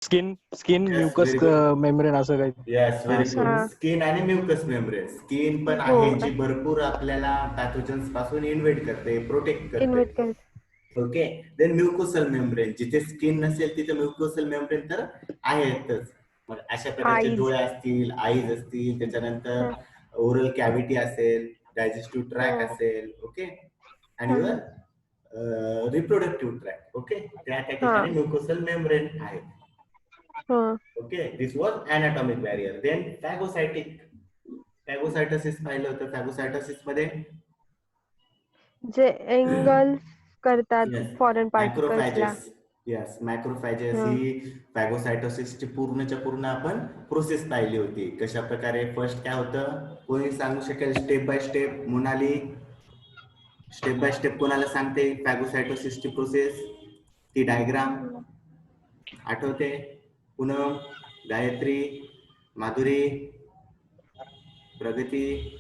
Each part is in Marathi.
Skin Yes, mucus very good. Membrane असं काही. Yes, very good. हा. स्किन आणि म्युकस मेम्ब्रेन. स्किन पण हो. आहे जी भरपूर आपल्याला पॅथोजन्स पासून इन्व्हेट करते, प्रोटेक्ट करते. इन्व्हेट केलं. ओके. देन म्युकोसल मेम्ब्रेन, जिथे स्किन नसेल तिथे म्युकोसल मेम्ब्रेन तर आहेतच. मग अशा प्रकारचे Eyes. डोळे असतील, आईज असतील, त्याच्यानंतर ओरल कॅव्हिटी असेल, डायजेस्टिव्ह ट्रॅक असेल, ओके, आणि युअर रिप्रोडक्टिव्ह ट्रॅक, ओके, त्या ठिकाणी म्युकोसल मेम्ब्रेन आहे. Okay, this was anatomic barrier. Then phagocytic. Phagocytosis पाहिलं होतं. फॅगोसायटोसिस मध्ये जे एंगल्फ करतात फॉरेन पार्टिकल्सला. मॅक्रोफॅजेस. येस, मॅक्रोफॅजेस ही फॅगोसायटोसिसची पूर्णच्या पूर्ण आपण प्रोसेस पाहिली होती. कशा प्रकारे फर्स्ट काय होतं, कोणी सांगू शकेल step by step? Monali, step by step कोणाला सांगते फॅगोसायटोसिसची प्रोसेस? ती डायग्राम आठवते? पूनम, गायत्री, माधुरी, प्रगती,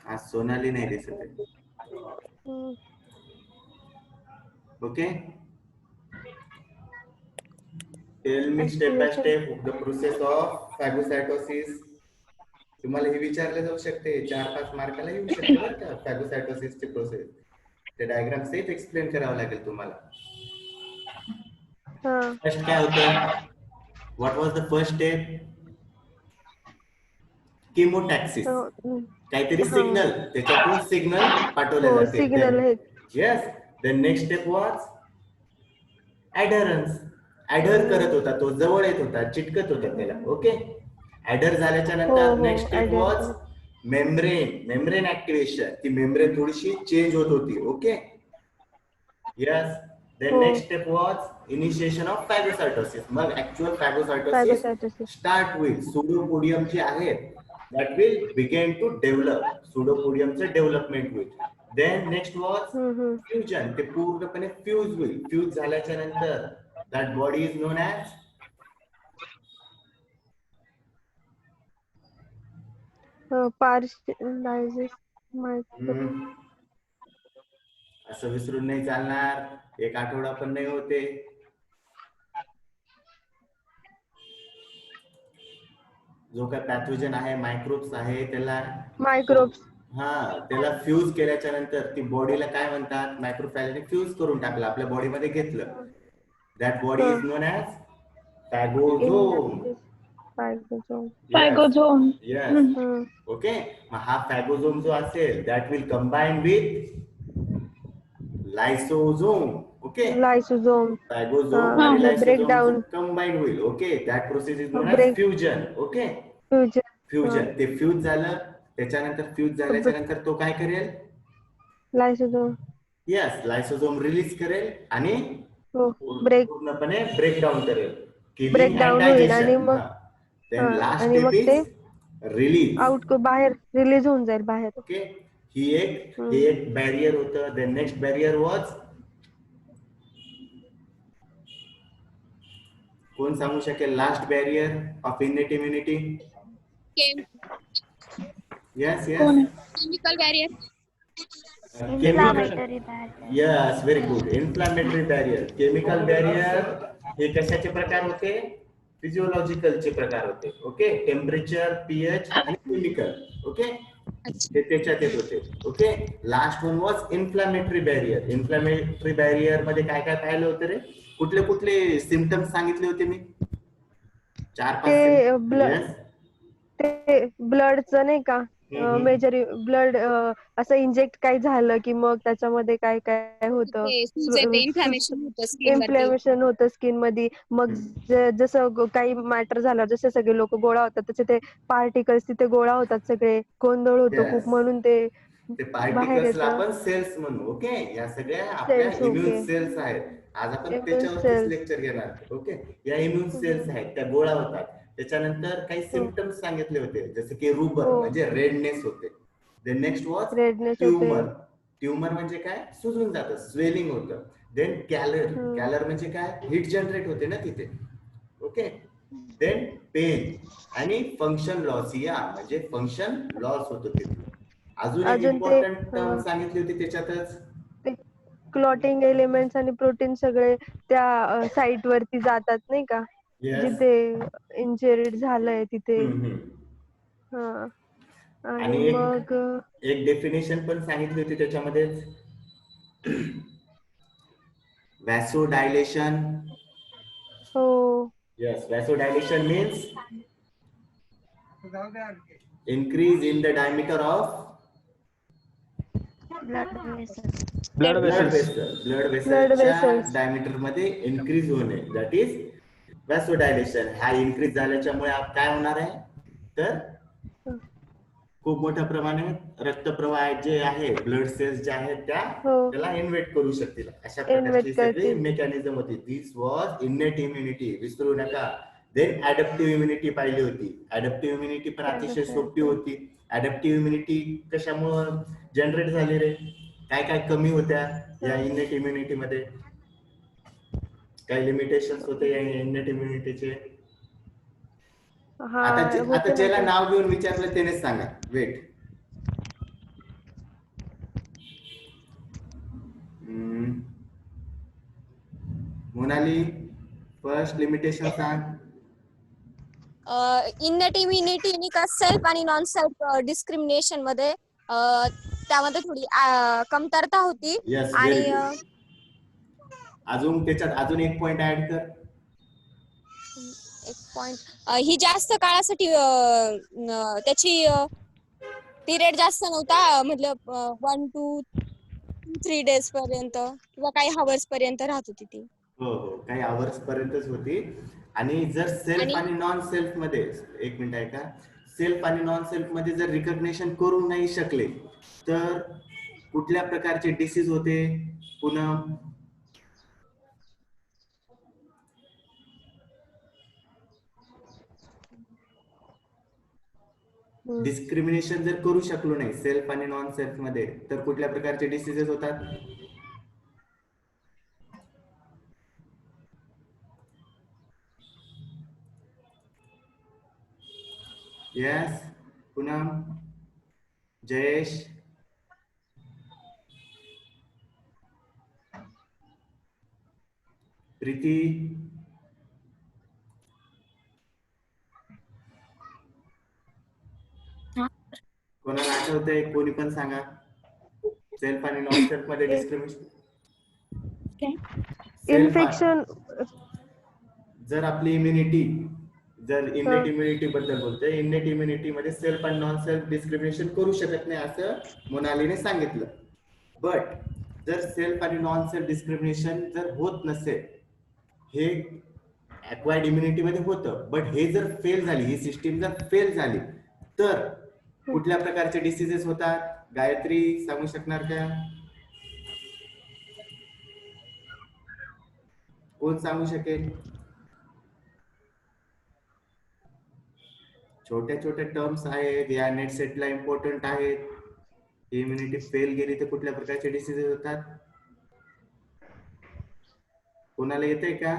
आज सोनाली नाही दिसत आहे. Okay, tell me step by step the process of phagocytosis. तुम्हाला हे विचारले जाऊ शकते, 4-5 मार्काला येऊ शकते बरं का फॅगोसायटोसिसची प्रोसेस. ते डायग्राम सेफ एक्सप्लेन करावं लागेल तुम्हाला. फर्स्ट काय होतं, what was the first step? Chemotaxis. काहीतरी सिग्नल, त्याच्यातून सिग्नल पाठवले जाते. सिग्नल आहे. Yes. Then next step was adherence. Adhere करत होता, तो जवळ येत होता, चिटकत होता त्याला. ओके, ऍडर झाल्याच्या नंतर next step was membrane. Membrane activation. ती मेम्ब्रेन थोडीशी चेंज होत होती. Okay, yes. Then next step was initiation of phagocytosis. मग ऍक्च्युअल फॅगोसायटोसिस स्टार्ट होईल. सुडोपोडियम जे आहेत that will begin to develop. सुडोपोडियमचं डेव्हलपमेंट होईल. Then next was fusion. ते पूर्णपणे फ्यूज होईल. फ्यूज झाल्याच्या नंतर that body is known as असं विसरून नाही चालणार, एक आठवडा पण नाही होते. जो काय पॅथोजन आहे, मायक्रोब्स आहे, त्याला त्याला फ्यूज केल्याच्या नंतर ती बॉडीला काय म्हणतात, मायक्रोफॅजने फ्यूज करून टाकलं, आपल्या बॉडीमध्ये घेतलं. That body is known as phagosome. Phagosome. Yes. Okay, मग हा फॅगोझोम जो असेल that will combine with lysosome. Okay, lysosome. Phagosome आणि लायसोझोम कंबाईन होईल. Okay, that process is known as fusion. Okay, fusion. ते फ्यूज झालं, त्याच्यानंतर फ्यूज झाल्याच्या नंतर तो काय करेल? लायसोझोम. यस, लायसोझोम रिलीज करेल आणि पूर्णपणे ब्रेकडाऊन करेल. ब्रेकडाऊन होईल आणि मग लास्ट स्टेप इज रिलीज. बाहेर रिलीज होऊन जाईल बाहेर. ओके, ही एक बॅरियर होतं. देन नेक्स्ट बॅरियर वॉज, कोण सांगू शकेल last barrier of इनेट immunity? Yes yes, chemical barrier. Inflammatory barrier. Yes, very good. Inflammatory barrier. Chemical barrier हे कशाचे प्रकार होते? फिजिओलॉजिकलचे प्रकार होते. ओके, टेम्परेचर, पीएच आणि केमिकल. ओके, ते त्याच्यात येत होते. Okay, last one was inflammatory barrier. Inflammatory barrier मध्ये काय काय पाहिलं होतं रे? कुठले कुठले सिम्पटम्स सांगितले होते मी? 4-5. ते ब्लडचं नाही का, मेजर ब्लड असं इंजेक्ट काय झालं की मग त्याच्यामध्ये काय काय होतं, इन्फ्लेमेशन होतं स्किन मध्ये. मग जसं काही मॅटर झालं, जसे सगळे लोक गोळा होतात तसे ते पार्टिकल्स तिथे गोळा होतात, सगळे गोंधळ होतो खूप, म्हणून ते बाहेर पार्टिकल्सला येतं. आपण सेल्स म्हणू. ओके, या सगळ्या आपल्या इम्युन सेल्स आहेत. आज आपण त्याच्यावरतीच लेक्चर घेणार. ओके, या इम्युन सेल्स आहेत, त्या गोळा होतात. त्याच्यानंतर काही सिम्पटम्स सांगितले होते, जसे की रुबर म्हणजे रेडनेस होते. Then next was tumour. Tumour म्हणजे काय? सुजून जातं, स्वेलिंग होतं. Then colour. कॅलर म्हणजे काय? हीट जनरेट होते ना तिथे. ओके, देन पेन आणि फंक्शन लॉस. या म्हणजे फंक्शन लॉस होतो तिथे. अजून एक इम्पॉर्टंट टर्म सांगितली होती त्याच्यातच, क्लॉटिंग एलिमेंट्स आणि प्रोटीन सगळे त्या साईट वरती जातात नाही का, येस. जिथे इंजरीड झालंय तिथे. हा आणि आणि मग एक डेफिनेशन पण सांगितली होती त्याच्यामध्ये, व्हॅसोडायलेशन. हो Yes, vasodilation means increase in the diameter of blood blood vessels. vessel. Blood blood vesselच्या वेसल्स. डायमीटर मध्ये इन्क्रीज होणे, दॅट इज व्हॅसोडायलेशन. हा इन्क्रीज झाल्याच्यामुळे काय होणार आहे, तर खूप मोठ्या प्रमाणात रक्तप्रवाह जे आहे, ब्लड सेल्स जे आहेत हो त्याला इन्व्हेट करू शकतील. अशा प्रकारची इन्व्हेट सगळी करतील. मेकॅनिझम होती. दिस वॉज इनेट इम्युनिटी, विसरू नका. देन ऍडप्टिव्ह इम्युनिटी पाहिली होती. ऍडप्टिव्ह इम्युनिटी पण अतिशय सोपी होती. ऍडप्टिव्ह इम्युनिटी कशामुळं जनरेट झाली रे, काय काय कमी होत्या या इनेट इम्युनिटी मध्ये, काही लिमिटेशन्स होते या इनेट इम्युनिटीचे. हा आता होते ना ज्याला ते. नाव घेऊन विचारलं त्यानेच सांगा. वेट, मोनाली, फर्स्ट लिमिटेशन सांग. इनेट इम्युनिटी आणि का सेल्फ आणि नॉन सेल्फ डिस्क्रिमिनेशन मध्ये त्यामध्ये थोडी कमतरता होती. यस, आणि व्हेरी गुड. अजून त्याच्यात अजून एक पॉइंट ऍड कर. एक पॉइंट, ही जास्त काळासाठी त्याची पिरियड जास्त नव्हता, मतलब 1 to 3 days पर्यंत किंवा काही हवर्स पर्यंत राहत होती ती. हो हो, काही आवर्स पर्यंतच होती. आणि जर सेल्फ आणि नॉन सेल्फ मध्ये, एक मिनिट ऐका, सेल्फ आणि नॉन सेल्फ मध्ये जर रिकग्नेशन करू नाही शकले तर कुठल्या प्रकारचे डिसीज होते पुन्हा, डिस्क्रिमिनेशन जर करू शकलो नाही सेल्फ आणि नॉन सेल्फ मध्ये तर कुठल्या प्रकारचे डिसीजेस होतात. यस, पूनम, जयेश, प्रीती, कोणाला आठवतंय, कोणी पण सांगा. सेल्फ आणि नॉन सेल्फ मध्ये डिस्क्रिमिनेशन. इन्फेक्शन. जर आपली इम्युनिटी, जर इनेट इम्युनिटी बद्दल बोलतोय, इनेट इम्युनिटी मध्ये सेल्फ आणि नॉन सेल्फ डिस्क्रिमिनेशन करू शकत नाही असं मोनालीने सांगितलं. बट जर सेल्फ आणि नॉन सेल्फ डिस्क्रिमिनेशन जर होत नसेल, हे अक्वायर्ड इम्युनिटी मध्ये होतं, बट हे जर फेल झाली, ही सिस्टीम जर फेल झाली तर कुठल्या प्रकारचे डिसीजेस होतात. गायत्री सांगू शकणार का, कोण सांगू शकेल. छोट्या छोट्या टर्म्स आहेत या नेट सेटला इम्पॉर्टंट आहेत. इम्युनिटी फेल गेली तर कुठल्या प्रकारचे डिसीजेस होतात. कोणाला येतंय का,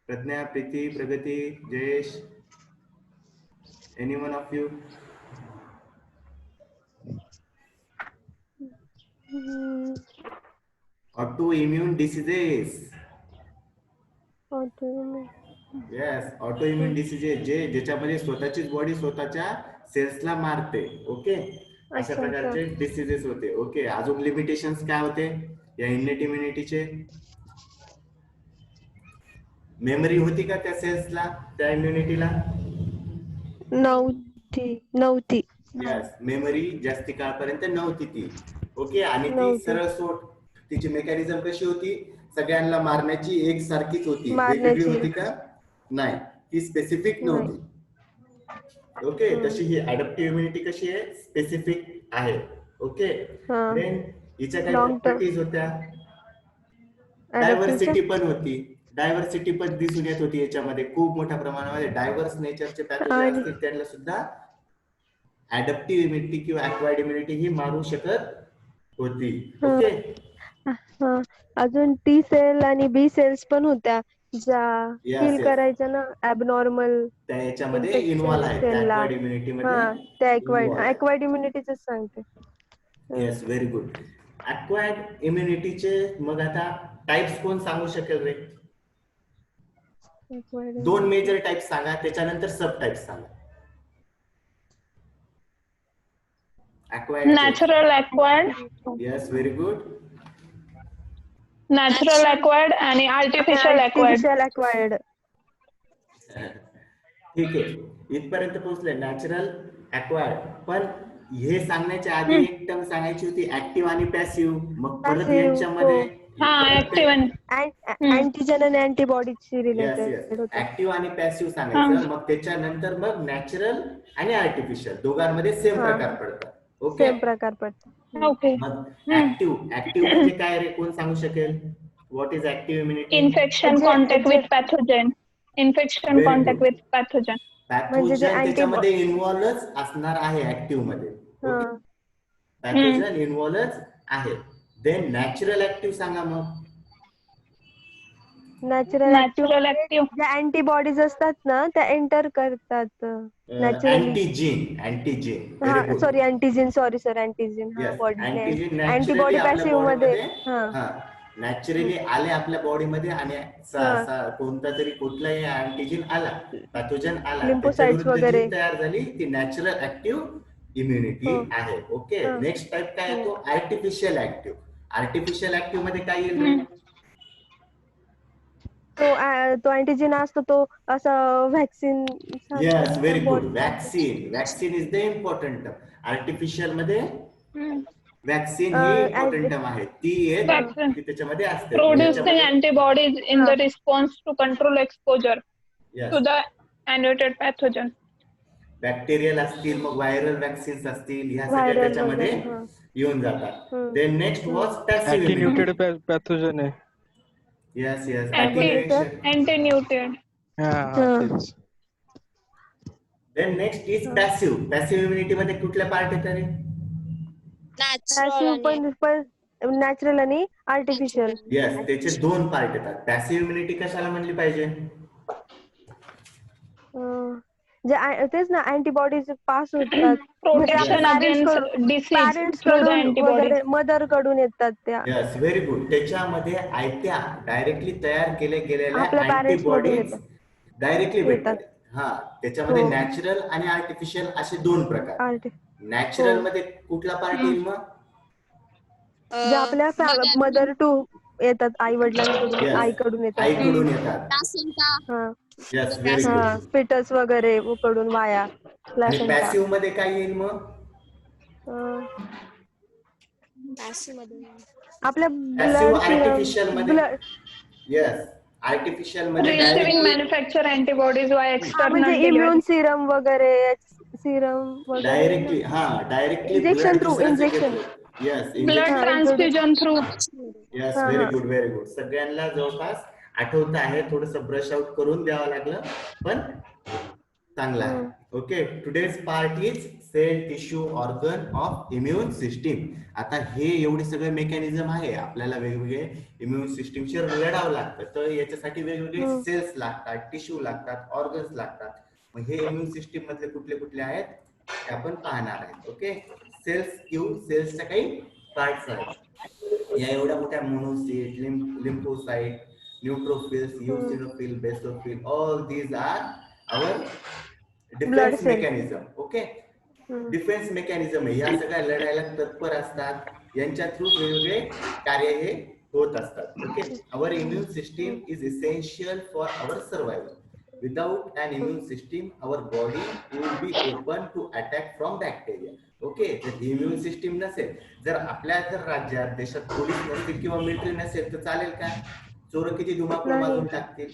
प्रज्ञा, प्रीती, प्रगती, Jayesh, any one of you. Auto immune diseases. Yes, auto immune diseases, ज्याच्यामध्ये स्वतःचीच बॉडी स्वतःच्या सेल्सला मारते. ओके, अशा प्रकारचे डिसीजेस होते. ओके, अजून लिमिटेशन्स काय होते या इनेट इम्युनिटीचे. मेमरी होती का त्या सेल्सला, त्या इम्युनिटीला. नव्हती. यस, मेमरी जास्ती काळपर्यंत नव्हती ती. ओके, आणि ती सरळ सोट, तिची मेकॅनिझम कशी होती, सगळ्यांना मारण्याची एक सारखीच होती. वेगवेगळी होती का, नाही, ती स्पेसिफिक नव्हती. ओके, तशी ही अडॅप्टिव्ह इम्युनिटी कशी आहे, स्पेसिफिक आहे. ओके, देन हिच्या काही प्रॉपर्टीज होत्या. डायव्हर्सिटी पण होती. डायव्हर्सिटी पण दिसून येत होती याच्यामध्ये. खूप मोठ्या प्रमाणामध्ये डायव्हर्स नेचरचे पॅथोजन असतील त्यांना सुद्धा अडॅप्टिव्ह इम्युनिटी किंवा अक्वायर्ड इम्युनिटी ही मारू शकत होती. ओके, अजून टी सेल आणि बी सेल्स पण होत्या ज्या किल करायच्या ना ऍबनॉर्मल त्या याच्यामध्ये इन्व्हॉल्व आहेत, त्या अक्वायर्ड इम्युनिटी मध्ये त्या अक्वायर्ड इम्युनिटीच सांगते. Yes, very good. अक्वायर्ड इम्युनिटीचे मग आता टाइप्स कोण सांगू शकेल रे? दोन मेजर टाइप सांगा, त्याच्यानंतर सब टाइप सांगा. Acquired. Natural acquired, yes, very good. natural acquired आणि artificial acquired. Artificial acquired. ठीक आहे, इथपर्यंत पोहोचले नॅचरल अक्वायर्ड. पण हे सांगण्याच्या आधी एक टर्म सांगायची होती, ऍक्टिव्ह आणि पॅसिव्ह. मग परत Passive, यांच्यामध्ये हा, active and अँटीजन आणि अँटीबॉडीची रिलेटेड होतं. ऍक्टिव्ह आणि पॅसिव्ह सांगायचं. मग त्याच्यानंतर मग नॅचरल आणि आर्टिफिशियल दोघांमध्ये सेम हा. प्रकार पडतात. ओके. सेम प्रकार पडतो. okay. मग ऍक्टिव्ह म्हणजे काय रे, कोण सांगू शकेल? What is active immunity? Infection contact with pathogen. Infection Very contact good. with pathogen. म्हणजे जे पॅथोजन त्याच्यामध्ये इन्व्हॉल्वच असणार आहे ऍक्टिव्ह मध्ये. पॅथोजन इन्व्हॉल्वच आहे. देन नॅचरल ऍक्टिव्ह सांगा मग. Natural Natural active. ज्या अँटीबॉडीज असतात ना त्या एंटर करतात नॅचरली. अँटीजेन. हा sorry antigen, sorry sir antigen. हा बॉडी अँटीबॉडी पॅसिव्ह मध्ये. हा नॅचरली आले आपल्या बॉडीमध्ये आणि कोणता तरी कुठलाही अँटीजेन आला, पॅथोजन आला, लिम्फोसाइट्स वगैरे तयार झाली, ती नॅचरल ऍक्टिव्ह इम्युनिटी आहे. ओके. नेक्स्ट टाइप काय येतो? Artificial active. आर्टिफिशियल ऍक्टिव्ह मध्ये काय येईल? तो अँटीजन असतो तो असं vaccine. Yes, very good. Vaccine is the important term. Artificial मध्ये वॅक्सिन ही इम्पॉर्टंट टर्म आहे. ती त्याच्यामध्ये असते. Producing antibodies in the response to control exposure Yes. to the inactivated pathogen. Bacterial असतील, मग व्हायरल वॅक्सिन्स असतील, ह्या सगळ्या त्याच्यामध्ये येऊन जातात. Then next was passive immunity. Attenuated pathogen आहे. Yes yes. Antenuted. Then next is passive. Passive immunity मध्ये कुठल्या पार्ट येतात रे? पॅसिव्ह पण नॅचरल आणि आर्टिफिशियल. येस, त्याचे दोन पार्ट येतात. पॅसिव्ह इम्युनिटी कशाला म्हणली पाहिजे? जे तेच ना अँटीबॉडीज पास होतात. Protection against disease through the antibodies. Mother कडून येतात त्या. Yes, very good. त्याच्यामध्ये आयत्या डायरेक्टली तयार केल्या गेलेल्या आपल्या parents मधून अँटीबॉडीज येतात. डायरेक्टली भेटतात. हा, त्याच्यामध्ये नॅचरल आणि आर्टिफिशियल असे दोन प्रकार. नॅचरल मध्ये कुठला पार्ट येईल मग? जे आपल्या मदर टू येतात, आई वडिलांकडून, आईकडून येतात. आईकडून येतात. Yes, very good. स्पिटस वगैरे कडून वाया. आणि पॅसिव्ह मध्ये काय येईल मग? आपल्या पॅसिव्ह आर्टिफिशियल मध्ये. येस, आर्टिफिशियल मध्ये Receiving manufacture antibodies via external म्हणजे delivery. इम्युन सिरम वगैरे directly injection through injection. Yes, Blood transfusion through. Yes, very good, very good. सगळ्यांना जवळपास आठवत आहे. थोडस ब्रश आउट करून द्यावं लागलं, पण चांगला आहे. Okay. Today's part is cell, tissue, organ of immune system. आता हे एवढे सगळे मेकॅनिझम आहे, आपल्याला वेगवेगळे इम्युन सिस्टीमशी लढावं लागतं. तर याच्यासाठी वेगवेगळे सेल्स लागतात, टिश्यू लागतात, ऑर्गन्स लागतात. मग हे इम्युन सिस्टीम मधले कुठले कुठले आहेत ते आपण पाहणार आहेत. ओके. सेल्सच्या काही पार्ट्स आहेत. या एवढ्या मोठ्या monocyte, lymphocyte, neutrophils, eosinophil, basophil, all these are our defence mechanism. Okay. Defence mechanism आहे. या सगळ्या लढायला तत्पर असतात. यांच्या थ्रू वेगवेगळे कार्य हे होत असतात. Okay. Our immune system is essential for our survival. Without an immune system, our body will be open to attack from bacteria. Okay. जर इम्युन सिस्टीम नसेल, जर आपल्या राज्यात, देशात पोलीस नसतील किंवा मिलिटरी नसेल तर चालेल का? चोर किती धुमाकूळ मारून टाकतील.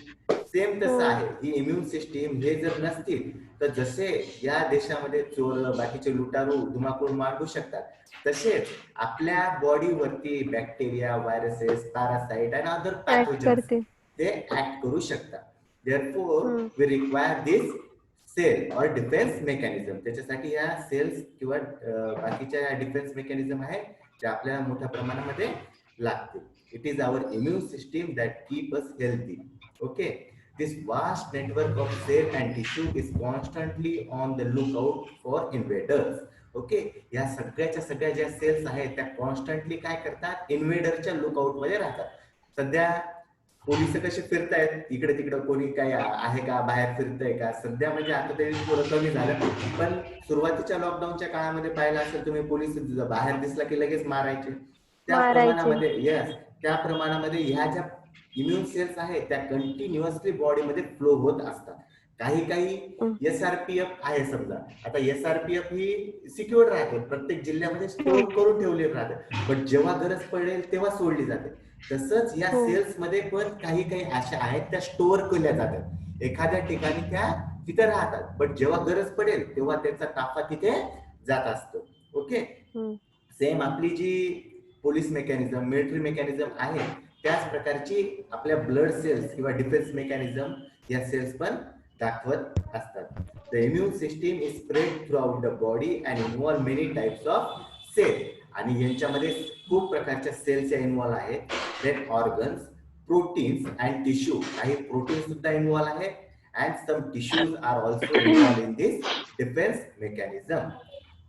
सेम तसं आहे. ही इम्युन सिस्टीम हे जर नसतील तर जसे या देशामध्ये चोर, बाकीचे लुटारू धुमाकूळ मांडू शकतात, तसेच आपल्या बॉडीवरती बॅक्टेरिया, व्हायरसेस, पॅरासाइट आणि अदर पॅथोजन्स ते ऍक्ट करू शकतात. Therefore, we require this cell or defense mechanism. त्याच्यासाठी या सेल्स किंवा बाकीच्या डिफेन्स मेकॅनिझम आहेत ज्या आपल्याला मोठ्या प्रमाणामध्ये लागतील. It is our immune system that keep us healthy. Okay. This vast network of cell and tissue is constantly on the lookout for invaders. Okay. या सगळ्याच्या सगळ्या ज्या सेल्स आहेत त्या कॉन्स्टंटली काय करतात, इन्व्हेडरच्या लुकआउट मध्ये राहतात. सध्या पोलिस कसे फिरतायत इकडे तिकडे, कोणी काय आहे का, बाहेर फिरतंय का. सध्या म्हणजे आता ते थोडं कमी झालं, पण सुरुवातीच्या लॉकडाऊनच्या काळामध्ये पाहिलं असेल तुम्ही, पोलीस बाहेर दिसला की लगेच मारायचे. त्या प्रमाणामध्ये यस, त्या प्रमाणामध्ये ह्या ज्या इम्युन सेल्स आहेत त्या कंटिन्युअसली बॉडीमध्ये फ्लो होत असतात. काही काही SRPF आहे समजा. आता SRPF ही सिक्युअर राहते, प्रत्येक जिल्ह्यामध्ये स्टोअर करून ठेवलेली राहते, पण जेव्हा गरज पडेल तेव्हा सोडली जाते. तसंच या सेल्स मध्ये पण काही काही अशा आहेत त्या स्टोअर केल्या जातात एखाद्या ठिकाणी, त्या तिथे राहतात, पण जेव्हा गरज पडेल तेव्हा त्यांचा ताफा तिथे जात असतो. ओके. सेम आपली जी पोलीस मेकॅनिझम, मिलिटरी मेकॅनिझम आहे त्याच प्रकारची आपल्या ब्लड सेल्स किंवा डिफेन्स मेकॅनिझम या सेल्स पण दाखवत असतात. The immune system is spread throughout the body and involve many types of cell. आणि यांच्यामध्ये खूप प्रकारच्या सेल्स इन्व्हॉल्व आहेत. Then organs, proteins and tissue. काही प्रोटीन सुद्धा इन्व्हॉल्व आहेत and some tissues are also involve in this defence mechanism.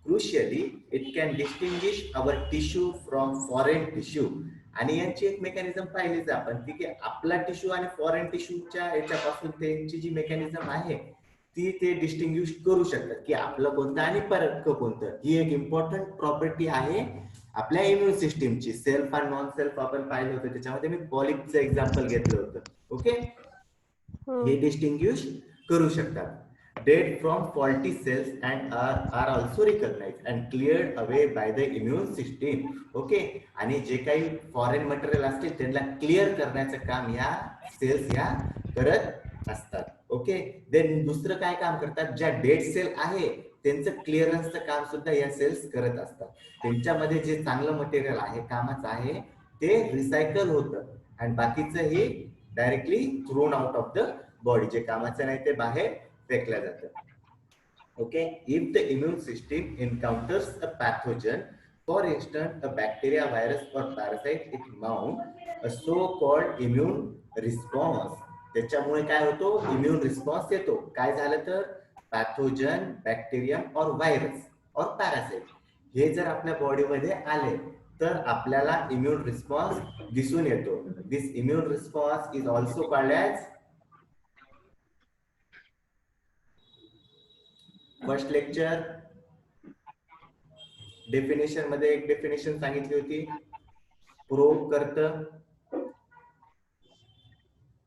Crucially, it can distinguish our tissue from foreign tissue. आणि यांची एक मेकॅनिझम पाहिलीच आपण, की आपला टिश्यू आणि फॉरेन टिश्यूच्या याच्यापासून त्यांची जी मेकॅनिझम आहे ती ते डिस्टिंग्विश करू शकतात की आपलं कोणतं आणि परत कोणतं. ही एक इम्पॉर्टंट प्रॉपर्टी आहे आपल्या इम्युन सिस्टीमची. सेल्फ आणि नॉन सेल्फ आपण पाहिलं होतं, त्याच्यामध्ये मी पॉलिपचं एक्झाम्पल घेतलं होतं. ओके. हे डिस्टिंग्विश करू शकतात. Dead from faulty cells and are also recognized and cleared away by the immune system. Okay. आणि जे काही फॉरेन मटेरियल असतील त्यांना क्लिअर करण्याचं काम या सेल्स या करत असतात. ओके. देन दुसरं काय काम करतात, ज्या डेड सेल आहे त्यांचं क्लिअरन्सचं काम सुद्धा या सेल्स करत असतात. त्यांच्यामध्ये जे चांगलं मटेरियल आहे, कामाचं आहे, ते रिसायकल होतं आणि बाकीचं हे directly thrown out of the body. जे कामाचं नाही ते बाहेर फेकल्या जातं. Okay. If the immune system encounters a pathogen, for instant a bacteria, virus or parasite, it mount a so called immune response. त्याच्यामुळे काय होतो, इम्युन रिस्पॉन्स येतो. काय झालं तर pathogen, bacterium or virus or parasite हे जर आपल्या बॉडीमध्ये आले तर आपल्याला इम्युन रिस्पॉन्स दिसून येतो. This immune response is also called as first lecture definition मध्ये एक डेफिनेशन सांगितली होती, प्रोब करतं.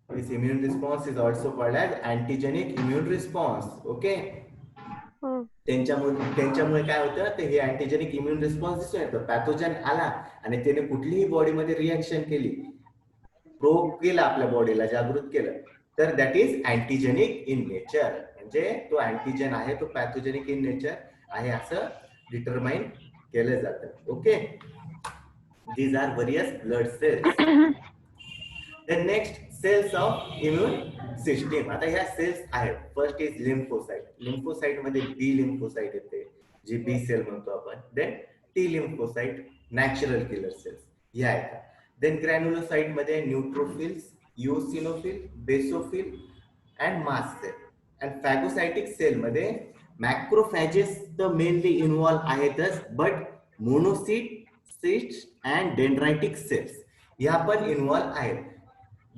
This immune response is also called as antigenic immune response. Okay. त्यांच्यामुळे काय होतं, ते हे अँटीजेनिक इम्युन रिस्पॉन्स दिसून येतं. पॅथोजन आला आणि त्याने कुठलीही बॉडीमध्ये रिएक्शन केली, प्रोब केला, आपल्या बॉडीला जागृत केलं, तर दॅट इज अँटीजेनिक इन नेचर. म्हणजे तो अँटीजन आहे तो पॅथोजेनिक इन नेचर आहे असं डिटरमाइन केलं जातं. Okay. These are various blood cells. Then next, cells of immune system. आता ह्या सेल्स आहेत. First is lymphocyte. लिम्फोसाइट मध्ये बी लिम्फोसाइट येते, जी बी सेल म्हणतो आपण. Then T lymphocyte, natural killer cells ह्या येतात. देन ग्रॅन्युलोसाइट मध्ये neutrophils, eosinophil, basophil and mast cell. आणि फॅगोसाइटिक सेल मध्ये मॅक्रोफॅजेस तर मेनली इन्व्हॉल्व आहेतच, but monocyte and dendritic cells ह्या पण इन्व्हॉल्व आहेत.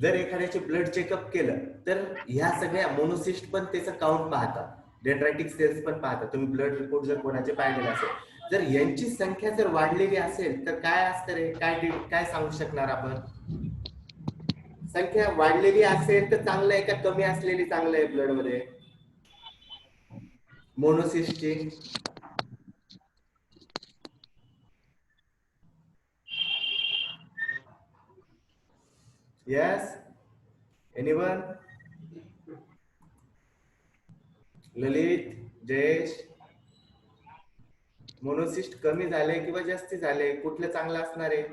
जर एखाद्याचे ब्लड चेकअप केलं तर ह्या सगळ्या मोनोसिस्ट पण त्याचं काउंट पाहतात, डेंड्रायटिक सेल्स पण पाहतात. तुम्ही ब्लड रिपोर्ट जर कोणाचे पाहिलेले असेल, जर यांची संख्या जर वाढलेली असेल तर काय असतं रे, काय सांगू शकणार आपण. संख्या वाढलेली असेल तर चांगलं आहे का कमी असलेली चांगलं आहे ब्लड मध्ये मोनोसिस्टची. Yes, anyone? Lalit, Jayesh, monocyte कमी झाले किंवा जास्ती झाले, कुठलं चांगलं असणार आहे?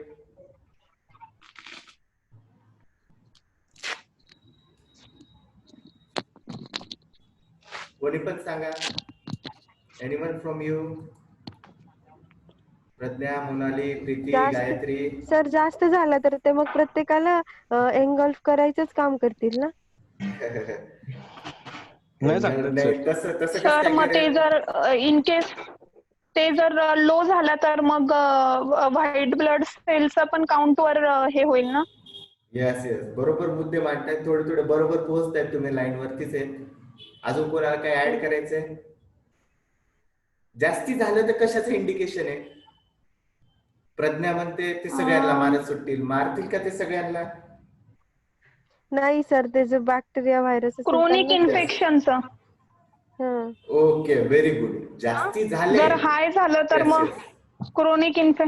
कोणी पण सांगा. Anyone from you? Pragya, Monali, Preeti, Gayatri. Sir जास्त झालं तर ते मग प्रत्येकाला एंगल्फ करायचंच काम करतील ना. नाही सांगत तसं सर मग ते जर इन केस ते जर लो झाला तर मग व्हाईट ब्लड सेलचं पण काउंटवर हे होईल ना? येस येस, बरोबर मुद्दे मांडतायत, थोडे थोडे बरोबर पोहोचतायत तुम्ही, लाईन वरतीच आहेत. अजून कोणाला काय ऍड करायचंय? जास्ती झालं तर कशाचं इंडिकेशन आहे? प्रज्ञा म्हणते ते सगळ्यांना मारत सुटतील, मारतील का ते सगळ्यांना? नाही सर, ते जे बॅक्टेरिया व्हायरस असेल क्रोनिक त्यांना इन्फेक्शनचं. Okay, very good. जास्ती झाले, जर हाय झालं तर Yes, मग yes. क्रोनिक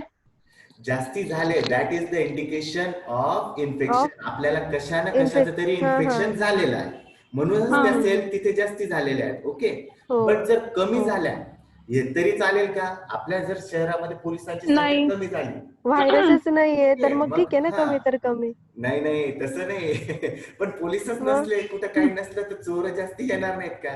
जास्ती झाले, that is the indication of infection. आपल्याला कशानं कशाचं तरी हा, हा. इन्फेक्शन झालेलं आहे, म्हणूनच हा. त्या सेल तिथे जास्ती झालेल्या आहेत. ओके, हो. बट जर कमी हो. झाल्या हे तरी चालेल का? आपल्या जर शहरामध्ये पोलिसांची नाही. संख्या कमी झाली, व्हायरसच नाहीये तर मग मग ठीक आहे ना, हा. कमी तर कमी. नाही नाही, तसं नाही. पण पोलिसच मग? नसले, कुठं काही नसलं तर चोर जास्ती येणार नाहीत का?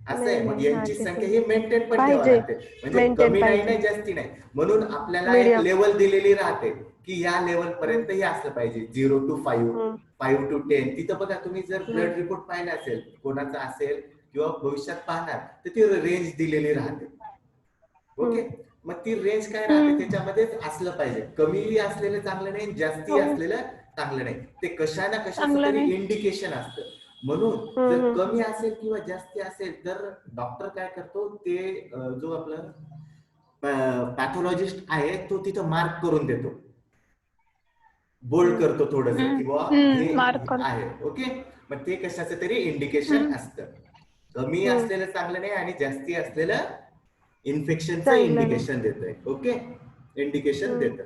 असं आहे. नाही, मग नाही. हा, यांची ते संख्या पण ही मेंटेन पण ठेवावी पाहिजे. लागते, म्हणजे Maintain कमी नाही पाहिजे. नाही जास्ती नाही. म्हणून आपल्याला एक Medium. लेवल दिलेली राहते की या लेवल पर्यंत हे असलं पाहिजे, 0 to 5, 5 to 10. तिथं बघा, तुम्ही जर ब्लड रिपोर्ट पाहिला असेल, कोणाचा असेल किंवा भविष्यात पाहणार, तर ती रेंज दिलेली राहते. ओके, मग ती रेंज काय राहते, त्याच्यामध्येच असलं पाहिजे. कमी असलेलं चांगलं नाही, जास्ती असलेलं चांगलं नाही. ते कशा ना कशाचं चांगलं तरी नाही. इंडिकेशन असतं. म्हणून जर कमी असेल किंवा जास्ती असेल तर डॉक्टर काय करतो, ते जो आपला पॅथॉलॉजिस्ट आहे तो तिथं मार्क करून देतो, बोल्ड करतो थोडस, किंवा हे मार्क कर. आहे. ओके, मग ते कशाचं तरी इंडिकेशन असतं. कमी असलेलं चांगलं नाही आणि जास्ती असलेलं इन्फेक्शनचं चांगलं नाही. इंडिकेशन देतोय. ओके, इंडिकेशन देतं.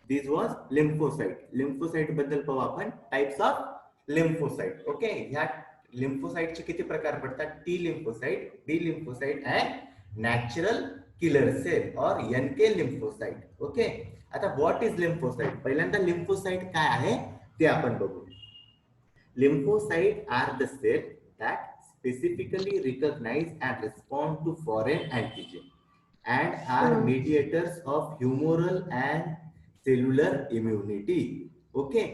दिस वॉज लिम्फोसाइट. लिम्फोसाइट बद्दल पाहू आपण, टाइप्स ऑफ लिम्फोसाइट. ओके, ह्या लिम्फोसाइटचे किती प्रकार पडतात? T lymphocyte, B lymphocyte and natural killer cell और NK लिम्फोसाइट. ओके, आता व्हॉट इज लिम्फोसाइट? पहिल्यांदा लिम्फोसाइट काय आहे ते आपण बघू. Lymphocyte are the cell that specifically recognize and respond to foreign antigen and are mediators of humoral and cellular immunity. Okay,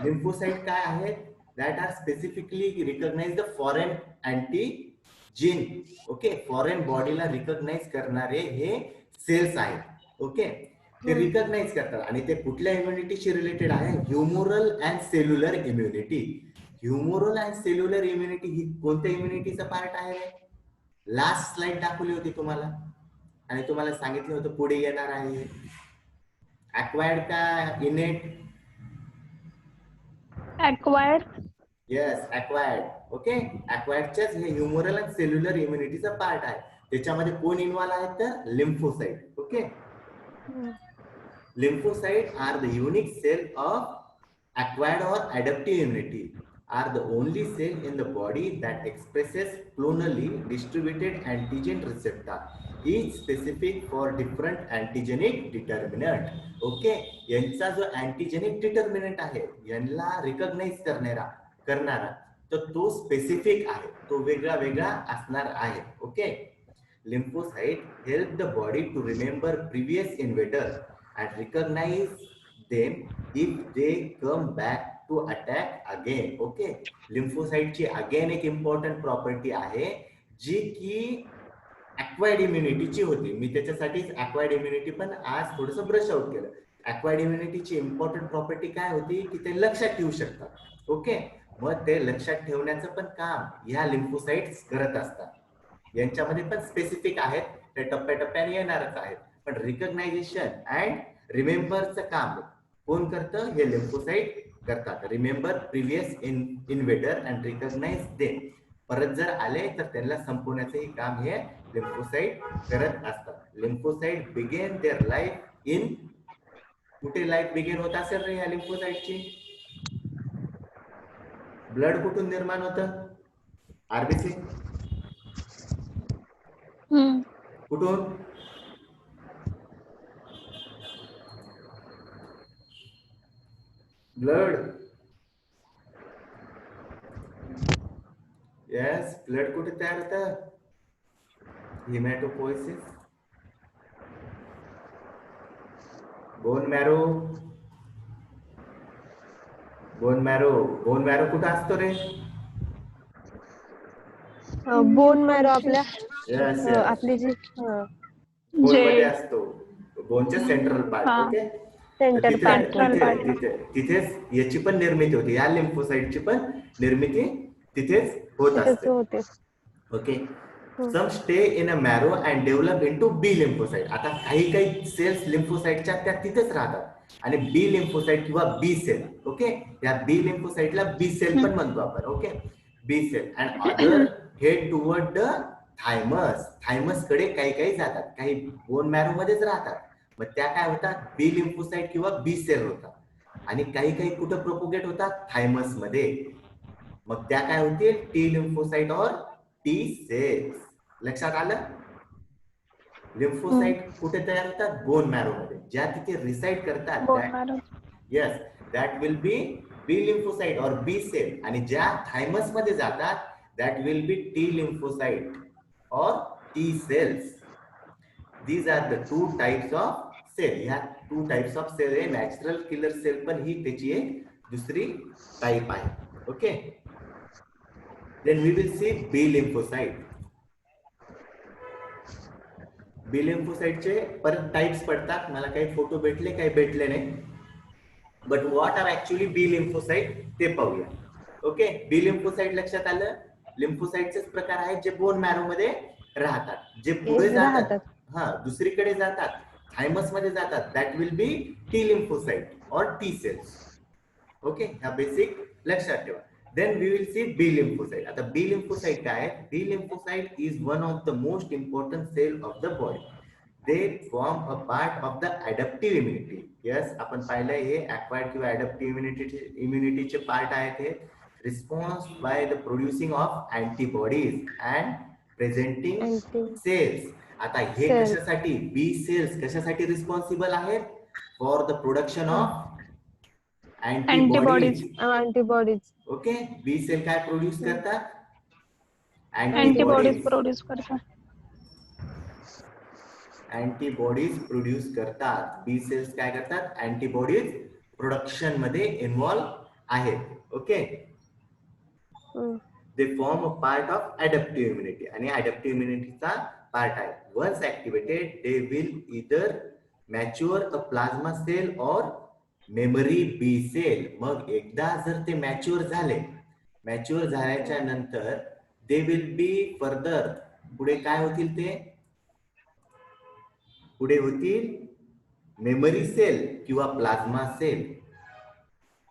lymphocyte काय आहेत? That are specifically recognize the foreign antigen. Okay, foreign बॉडीला रिकॉग्नाइज करणारे हे सेल्स आहेत. ओके, ते रिकॉग्नाइज करतात आणि ते कुठल्या इम्युनिटीशी रिलेटेड आहे? Humoral and cellular immunity. Humoral and cellular immunity ही कोणत्या इम्युनिटीचा पार्ट आहे? लास्ट स्लाइड दाखवली होती तुम्हाला आणि तुम्हाला सांगितलं होतं पुढे येणार आहे. अक्वायर्ड का innate? Acquired. Yes, acquired. Okay, अक्वायर्डच्याच हे ह्युमोरल अँड सेल्युलर इम्युनिटीचा पार्ट आहे. त्याच्यामध्ये कोण इन्व्हॉल्व आहे? तर lymphocyte. Okay, lymphocytes are the unique cell of acquired or adaptive immunity, are the only cell in the body that expresses clonally distributed antigen receptor, each specific for different antigenic determinant. Okay, यांचा जो antigenic determinant आहे, यांना recognize करणारा तर तो स्पेसिफिक आहे, तो वेगळा वेगळा असणार आहे. Okay, lymphocyte help the body to remember previous invader and recognize them if they come back to attack again. Okay, lymphocyte again एक इम्पॉर्टंट प्रॉपर्टी आहे जी की अक्वायर्ड इम्युनिटीची होती. मी त्याच्यासाठीच अक्वायर्ड इम्युनिटी पण आज थोडस ब्रश आउट केलं. अक्वायर्ड इम्युनिटीची इम्पॉर्टंट प्रॉपर्टी काय होती की ते लक्षात ठेवू शकतात. ओके, मग ते लक्षात ठेवण्याचं पण काम ह्या लिम्फोसाइट्स करत असतात. यांच्यामध्ये पण स्पेसिफिक आहेत, ते टप्प्याटप्प्याने येणारच आहेत, पण रिकॉग्नायझेशन अँड रिमेंबरचं काम कोण करतं? हे लिम्फोसाइट करतात. Remember previous invader and recognize them. परत जर आले तर त्यांना संपवण्याचंही काम हे लिम्फोसाइट करत असतात. Lymphocyte begin their life in, कुठे लाईफ बिगेन होत असेल रे या लिम्फोसाइटची? ब्लड कुठून निर्माण होतं? आरबीसी कुठून? ब्लड. यस, ब्लड कुठे तयार होतं? Haematopoiesis, bone marrow. Bone marrow, bone marrow कुठं असतो रे? बोन मॅरो आपल्या यस, आपली जी बोन मध्ये जे असतो, बोनचे सेंट्रल पार्ट. हा. Okay, centre part. Central part. तिथेच याची पण निर्मिती होते, या लिम्फोसाइटची पण निर्मिती तिथेच होत तिथेच असते. होते. Okay, some stay in a marrow and develop into B lymphocyte. आता काही सेल्स लिम्फोसाइटच्या त्या तिथेच राहतात आणि बी लिम्फोसाइट किंवा बी सेल. ओके, या बी लिम्फोसाइटला बी सेल पण म्हणतो आपण. Okay, B cell and other head toward the thymus. Thymus कडे काही जातात, काही बोन मॅरो मध्येच राहतात. मग त्या काय होतात, बी लिम्फोसाइट किंवा बी सेल होतात. आणि काही कुठं प्रोपोगेट होतात, थायमस मध्ये. मग त्या काय होतील, T lymphocyte or T cells. लक्षात आलं? लिम्फोसाइट कुठे तयार होतात, बोन मॅरो मध्ये. ज्या तिथे रिसाइड करतात, bone marrow. Yes, that will be B lymphocyte or B cell. आणि ज्या थायमस मध्ये जातात, that will be T lymphocyte or T cells. These are the two types of cell. ह्या 2 types of cell आहे. नॅचरल किलर सेल पण ही त्याची एक दुसरी टाइप आहे. Okay, then we will see B lymphocyte. B lymphocyte चे परत टाइप्स पडतात. मला काही फोटो भेटले, काही भेटले नाही. But what are actually B lymphocyte ते पाहूया. ओके, बी लिम्फोसाइट लक्षात आलं, लिम्फोसाइटचेच प्रकार आहेत जे बोन मॅरो मध्ये राहतात, जे पुढे जातात, हा दुसरीकडे जातात, थायमस मध्ये जातात, that will be T lymphocyte or T cells. Okay, ह्या बेसिक लक्षात ठेवा. Then we will see B lymphocyte. आता बी लिम्फोसाइट काय आहे? B lymphocyte is one of the most important cell of the body. They form a part of the adaptive immunity. Yes, आपण पाहिलंय हे अक्वायर्ड किंवा ऍडॅप्टिव्ह इम्युनिटीचे पार्ट आहेत. हे response by the producing of antibodies and presenting cells. आता हे कशासाठी, बी सेल्स कशासाठी रिस्पॉन्सिबल आहेत? For the production of antibodies. Antibodies. Okay, B cell काय प्रोड्यूस करतात? अँटीबॉडीज प्रोड्यूस करतात. अँटीबॉडीज प्रोड्यूस करतात. बी सेल्स काय करतात? अँटीबॉडीज प्रोडक्शन मध्ये इन्व्हॉल्व आहेत. Okay, they form a part of adaptive immunity आणि ऍडॅप्टिव्ह इम्युनिटीचा पार्ट आहे. Once activated they will either mature a plasma sale और मेमरी बी सेल. मग एकदा जर ते मॅच्युअर झाल्याच्या नंतर दे विल बी फर्दर, पुढे काय होतील ते? पुढे होतील मेमरी सेल किंवा प्लाझ्मा सेल.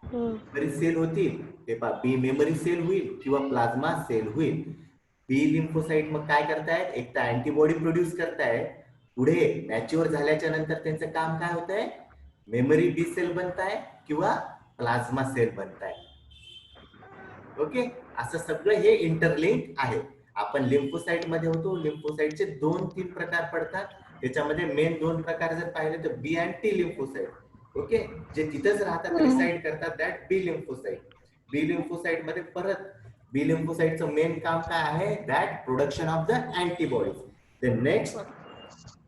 मेमरी सेल होतील, ते पहा, बी मेमरी सेल होईल किंवा प्लाझ्मा सेल होईल. बी लिम्फोसाइट मग काय करतायत? एक तर अँटीबॉडी प्रोड्यूस करतायत, पुढे मॅच्युअर झाल्याच्या नंतर त्यांचं काम काय होत आहे? मेमरी बी सेल बनताय किंवा प्लाझ्मा सेल बनताय. ओके, असं सगळं हे इंटरलिंक आहे. आपण लिम्फोसाइट मध्ये होतो, लिम्फोसाइटचे 2-3 प्रकार पडतात. त्याच्यामध्ये मेन 2 प्रकार जर पाहिले तर B and T lymphocyte. Okay, जे तिथेच राहतात, रिसाइड करतात, that B lymphocyte. B lymphocyte मध्ये परत बी लिम्फोसाइटचं मेन काम काय आहे? That production of the antibodies. The next,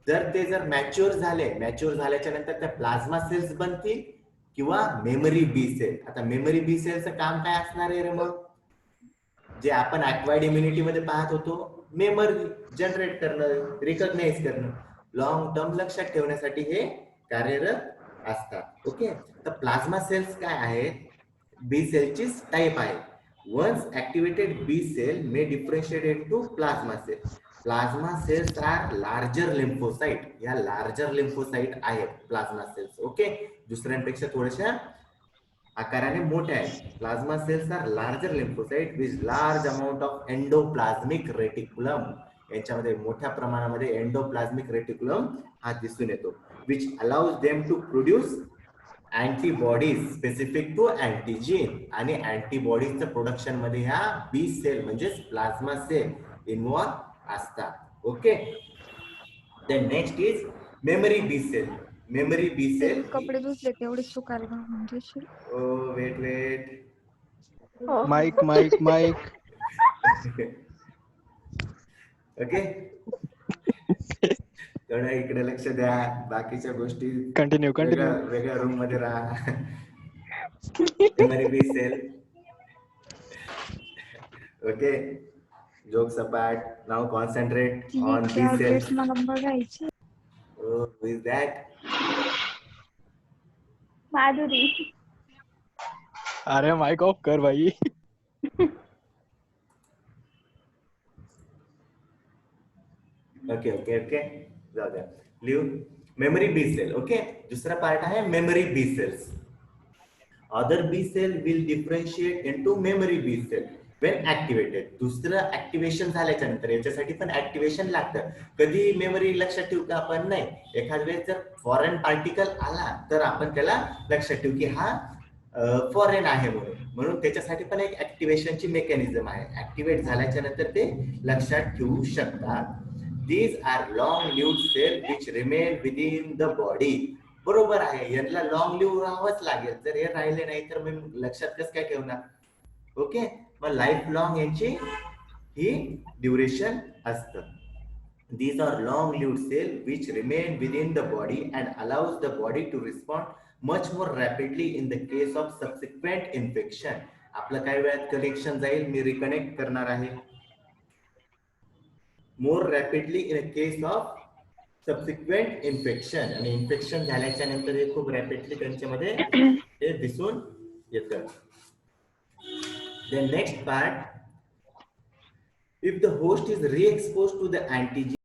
जर मॅच्युअर झाल्याच्या नंतर त्या प्लाझ्मा सेल्स बनतील किंवा मेमरी बी सेल. आता मेमरी बी सेलचं काम काय असणार आहे रे? मग जे आपण अक्वायर्ड इम्युनिटी मध्ये पाहत होतो, मेमरी जनरेट करणं, रिकॉग्नाइज करणं, लॉंग टर्म लक्षात ठेवण्यासाठी हे कार्यरत असतात. ओके, तर प्लाझ्मा सेल्स काय आहेत? बी सेलची टाइप आहे. Once activated B cell may differentiate into plasma cell. Plasma cells are larger lymphocyte. या लार्जर लिम्फोसाइट आहेत प्लाझ्मा सेल्स. ओके, दुसऱ्यांपेक्षा थोड्याशा आकाराने मोठ्या आहेत. Plasma cells are larger lymphocyte with large amount of endoplasmic reticulum. यांच्यामध्ये मोठ्या प्रमाणामध्ये एंडोप्लाझ्मिक रेटिक्युलम हा दिसून येतो, which allows them to produce antibodies specific to antigen. आणि अँटीबॉडीजच्या प्रोडक्शन मध्ये ह्या बी सेल म्हणजेच प्लाझ्मा सेल इन्व्हॉल्व असतात. Okay, then next is memory B cell. Memory B cell, कपडे धुतले तेवढे सुकायला म्हणजे वेट माईक ओके, थोडं इकडे लक्ष द्या, बाकीच्या गोष्टी कंटिन्यू वेगळ्या रूम मध्ये राहा. Memory B cell. Okay, joke सपाट. Now concentrate on B cell. मला बघायची. who is that? माधुरी. अरे माइक ऑफ कर भाई. ओके जाऊ द्या. लिहू. Memory B cell. ओके, दुसरा पार्ट आहे memory B cells. Other B cell will differentiate into memory B cell when activated. दुसरं ऍक्टिव्हेशन झाल्याच्या नंतर याच्यासाठी पण ऍक्टिव्हेशन लागतं. कधी मेमरी लक्षात ठेवू का आपण? नाही. एखाद वेळेस जर फॉरेन पार्टिकल आला तर आपण त्याला लक्षात ठेवू की हा फॉरेन आहे म्हणून त्याच्यासाठी पण एक ऍक्टिव्हेशनची मेकॅनिझम आहे. ऍक्टिव्हेट झाल्याच्या नंतर ते लक्षात ठेवू शकतात. These are long lived cells which remain within the body. बरोबर आहे, यांना लॉंग लिव्ह राहावंच लागेल. जर हे राहिले नाही तर मग लक्षात कसं काय ठेवणार? ओके, मग लाईफ लॉंग यांची ही ड्युरेशन असतं. These are long lived cells which remain within the body and allows the body to respond much more rapidly in the case of subsequent infection. आपलं काही वेळात कनेक्शन जाईल, मी रिकनेक्ट करणार आहे. More rapidly in a case of subsequent infection. आणि इन्फेक्शन झाल्याच्या नंतर हे खूप रॅपिडली त्यांच्यामध्ये हे दिसून येतं. Then next part, if the host is re-exposed to the antigen